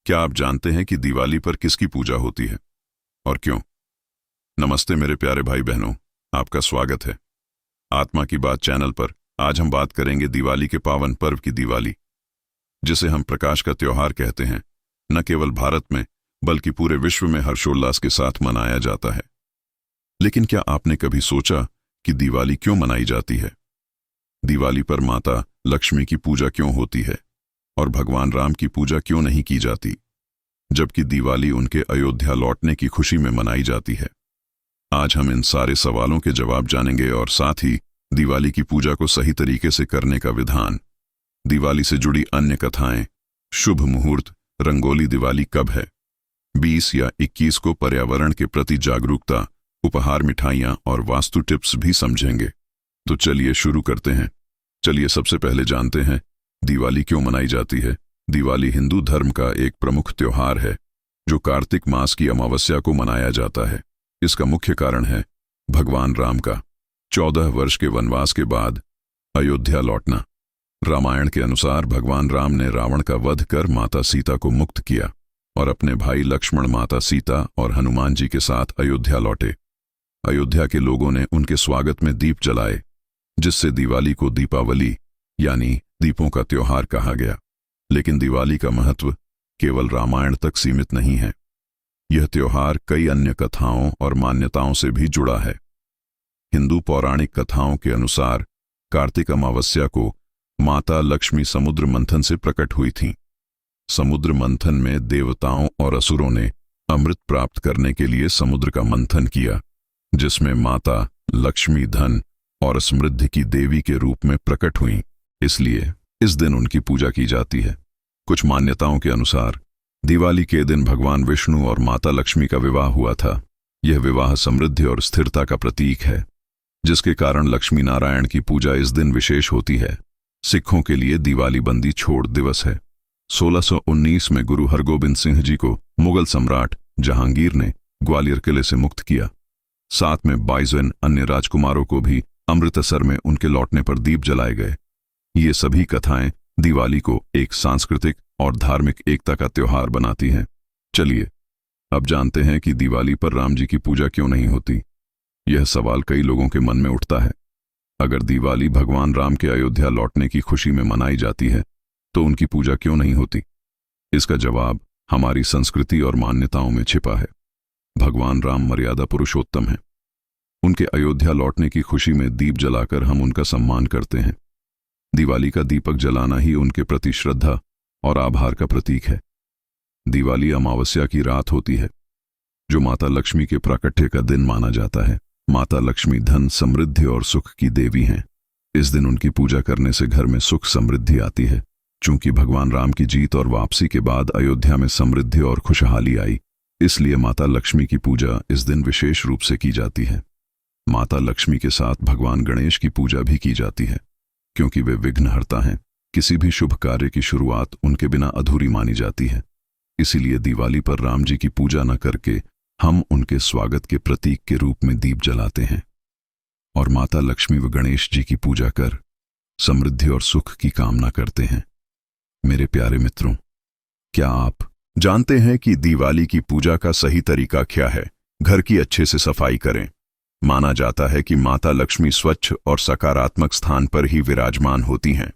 क्या आप जानते हैं कि दिवाली पर किसकी पूजा होती है और क्यों? नमस्ते मेरे प्यारे भाई बहनों, आपका स्वागत है आत्मा की बात चैनल पर। आज हम बात करेंगे दिवाली के पावन पर्व की दिवाली, जिसे हम प्रकाश का त्योहार कहते हैं। न केवल भारत में बल्कि पूरे विश्व में हर्षोल्लास के साथ मनाया जाता है। लेकिन क्या आपने कभी सोचा कि दिवाली क्यों मनाई जाती है? दिवाली पर माता लक्ष्मी की पूजा क्यों होती है और भगवान राम की पूजा क्यों नहीं की जाती, जबकि दिवाली उनके अयोध्या लौटने की खुशी में मनाई जाती है? आज हम इन सारे सवालों के जवाब जानेंगे और साथ ही दिवाली की पूजा को सही तरीके से करने का विधान, दिवाली से जुड़ी अन्य कथाएं, शुभ मुहूर्त, रंगोली दिवाली कब है, 20 या 21 को पर्यावरण के प्रति जागरूकता, उपहार, मिठाइयां और वास्तु टिप्स भी समझेंगे। तो चलिए शुरू करते हैं। चलिए सबसे पहले जानते हैं दिवाली क्यों मनाई जाती है। दिवाली हिंदू धर्म का एक प्रमुख त्योहार है जो कार्तिक मास की अमावस्या को मनाया जाता है। इसका मुख्य कारण है भगवान राम का 14 वर्ष के वनवास के बाद अयोध्या लौटना। रामायण के अनुसार भगवान राम ने रावण का वध कर माता सीता को मुक्त किया और अपने भाई लक्ष्मण, माता सीता और हनुमान जी के साथ अयोध्या लौटे। अयोध्या के लोगों ने उनके स्वागत में दीप जलाए, जिससे दिवाली को दीपावली यानी दीपों का त्योहार कहा गया। लेकिन दिवाली का महत्व केवल रामायण तक सीमित नहीं है। यह त्योहार कई अन्य कथाओं और मान्यताओं से भी जुड़ा है। हिंदू पौराणिक कथाओं के अनुसार कार्तिक अमावस्या को माता लक्ष्मी समुद्र मंथन से प्रकट हुई थीं। समुद्र मंथन में देवताओं और असुरों ने अमृत प्राप्त करने के लिए समुद्र का मंथन किया, जिसमें माता लक्ष्मी धन और समृद्धि की देवी के रूप में प्रकट हुईं। इसलिए इस दिन उनकी पूजा की जाती है। कुछ मान्यताओं के अनुसार दिवाली के दिन भगवान विष्णु और माता लक्ष्मी का विवाह हुआ था। यह विवाह समृद्धि और स्थिरता का प्रतीक है, जिसके कारण लक्ष्मी नारायण की पूजा इस दिन विशेष होती है। सिखों के लिए दिवाली बंदी छोड़ दिवस है। 1619 में गुरु हरगोबिंद सिंह जी को मुगल सम्राट जहांगीर ने ग्वालियर किले से मुक्त किया। साथ में 22 अन्य राजकुमारों को भी अमृतसर में उनके लौटने पर दीप जलाए गए। ये सभी कथाएं दिवाली को एक सांस्कृतिक और धार्मिक एकता का त्योहार बनाती हैं। चलिए अब जानते हैं कि दिवाली पर राम जी की पूजा क्यों नहीं होती। यह सवाल कई लोगों के मन में उठता है। अगर दिवाली भगवान राम के अयोध्या लौटने की खुशी में मनाई जाती है तो उनकी पूजा क्यों नहीं होती? इसका जवाब हमारी संस्कृति और मान्यताओं में छिपा है। भगवान राम मर्यादा पुरुषोत्तम हैं। उनके अयोध्या लौटने की खुशी में दीप जलाकर हम उनका सम्मान करते हैं। दिवाली का दीपक जलाना ही उनके प्रति श्रद्धा और आभार का प्रतीक है। दिवाली अमावस्या की रात होती है, जो माता लक्ष्मी के प्राकट्य का दिन माना जाता है। माता लक्ष्मी धन, समृद्धि और सुख की देवी हैं। इस दिन उनकी पूजा करने से घर में सुख समृद्धि आती है। चूंकि भगवान राम की जीत और वापसी के बाद अयोध्या में समृद्धि और खुशहाली आई, इसलिए माता लक्ष्मी की पूजा इस दिन विशेष रूप से की जाती है। माता लक्ष्मी के साथ भगवान गणेश की पूजा भी की जाती है, क्योंकि वे विघ्नहर्ता हैं। किसी भी शुभ कार्य की शुरुआत उनके बिना अधूरी मानी जाती है। इसीलिए दिवाली पर राम जी की पूजा न करके हम उनके स्वागत के प्रतीक के रूप में दीप जलाते हैं और माता लक्ष्मी व गणेश जी की पूजा कर समृद्धि और सुख की कामना करते हैं। मेरे प्यारे मित्रों, क्या आप जानते हैं कि दिवाली की पूजा का सही तरीका क्या है? घर की अच्छे से सफाई करें। माना जाता है कि माता लक्ष्मी स्वच्छ और सकारात्मक स्थान पर ही विराजमान होती हैं।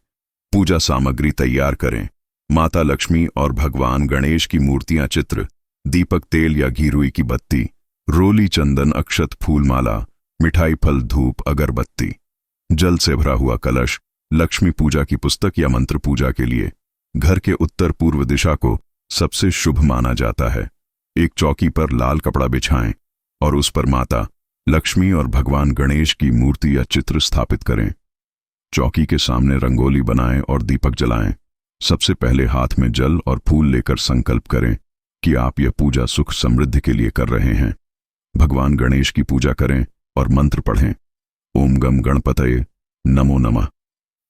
पूजा सामग्री तैयार करें। माता लक्ष्मी और भगवान गणेश की मूर्तियां, चित्र, दीपक, तेल या घी रुई की बत्ती, रोली, चंदन, अक्षत, फूल माला, मिठाई, फल, धूप, अगरबत्ती, जल से भरा हुआ कलश, लक्ष्मी पूजा की पुस्तक या मंत्र पूजा के लिए घर के उत्तर पूर्व दिशा को सबसे शुभ माना जाता है। एक चौकी पर लाल कपड़ा बिछाएं और उस पर माता लक्ष्मी और भगवान गणेश की मूर्ति या चित्र स्थापित करें। चौकी के सामने रंगोली बनाएं और दीपक जलाएं। सबसे पहले हाथ में जल और फूल लेकर संकल्प करें कि आप यह पूजा सुख समृद्धि के लिए कर रहे हैं। भगवान गणेश की पूजा करें और मंत्र पढ़ें। ओम गम गणपतये नमो नमः।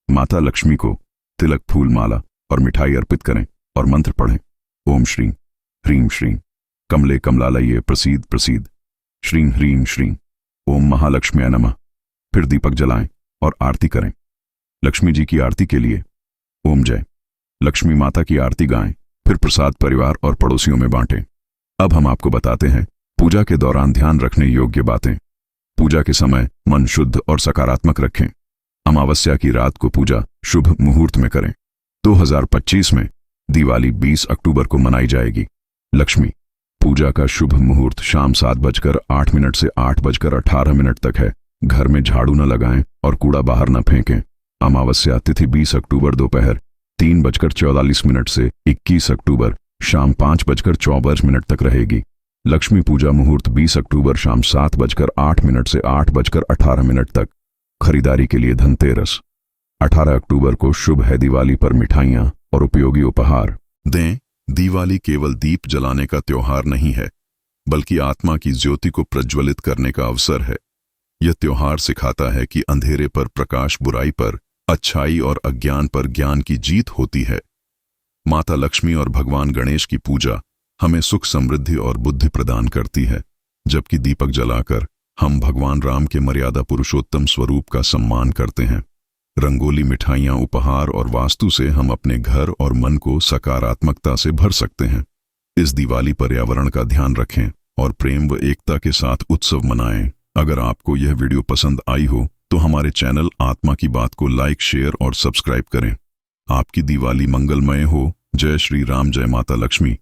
माता लक्ष्मी को तिलक, फूल माला और मिठाई अर्पित करें और मंत्र पढ़ें। ओम श्रीं ह्रीं श्रीं कमले कमलालये प्रसीद प्रसीद, श्रीं ह्रीं श्रीं ओम महालक्ष्म्यै नमः। फिर दीपक जलाएं और आरती करें। लक्ष्मी जी की आरती के लिए ओम जय, लक्ष्मी माता की आरती गाएं, फिर प्रसाद परिवार और पड़ोसियों में बांटें। अब हम आपको बताते हैं पूजा के दौरान ध्यान रखने योग्य बातें। पूजा के समय मन शुद्ध और सकारात्मक रखें। अमावस्या की रात को पूजा शुभ मुहूर्त में करें। 2025 में दिवाली 20 अक्टूबर को मनाई जाएगी। लक्ष्मी पूजा का शुभ मुहूर्त शाम 7:08 से 8:18 तक है। घर में झाड़ू न लगाएं और कूड़ा बाहर न फेंकें। अमावस्या तिथि 20 अक्टूबर दोपहर 3:44 से 21 अक्टूबर शाम 5:24 तक रहेगी। लक्ष्मी पूजा मुहूर्त 20 अक्टूबर शाम 7:08 से 8:18 तक। खरीदारी के लिए धनतेरस 18 अक्टूबर को शुभ है। दिवाली पर मिठाइयां और उपयोगी उपहार दें। दिवाली केवल दीप जलाने का त्योहार नहीं है, बल्कि आत्मा की ज्योति को प्रज्वलित करने का अवसर है। यह त्योहार सिखाता है कि अंधेरे पर प्रकाश, बुराई पर अच्छाई और अज्ञान पर ज्ञान की जीत होती है। माता लक्ष्मी और भगवान गणेश की पूजा हमें सुख, समृद्धि और बुद्धि प्रदान करती है, जबकि दीपक जलाकर हम भगवान राम के मर्यादा पुरुषोत्तम स्वरूप का सम्मान करते हैं। रंगोली, मिठाइयाँ, उपहार और वास्तु से हम अपने घर और मन को सकारात्मकता से भर सकते हैं। इस दिवाली पर्यावरण का ध्यान रखें और प्रेम व एकता के साथ उत्सव मनाएं। अगर आपको यह वीडियो पसंद आई हो तो हमारे चैनल आत्मा की बात को लाइक, शेयर और सब्सक्राइब करें। आपकी दिवाली मंगलमय हो। जय श्री राम, जय माता लक्ष्मी।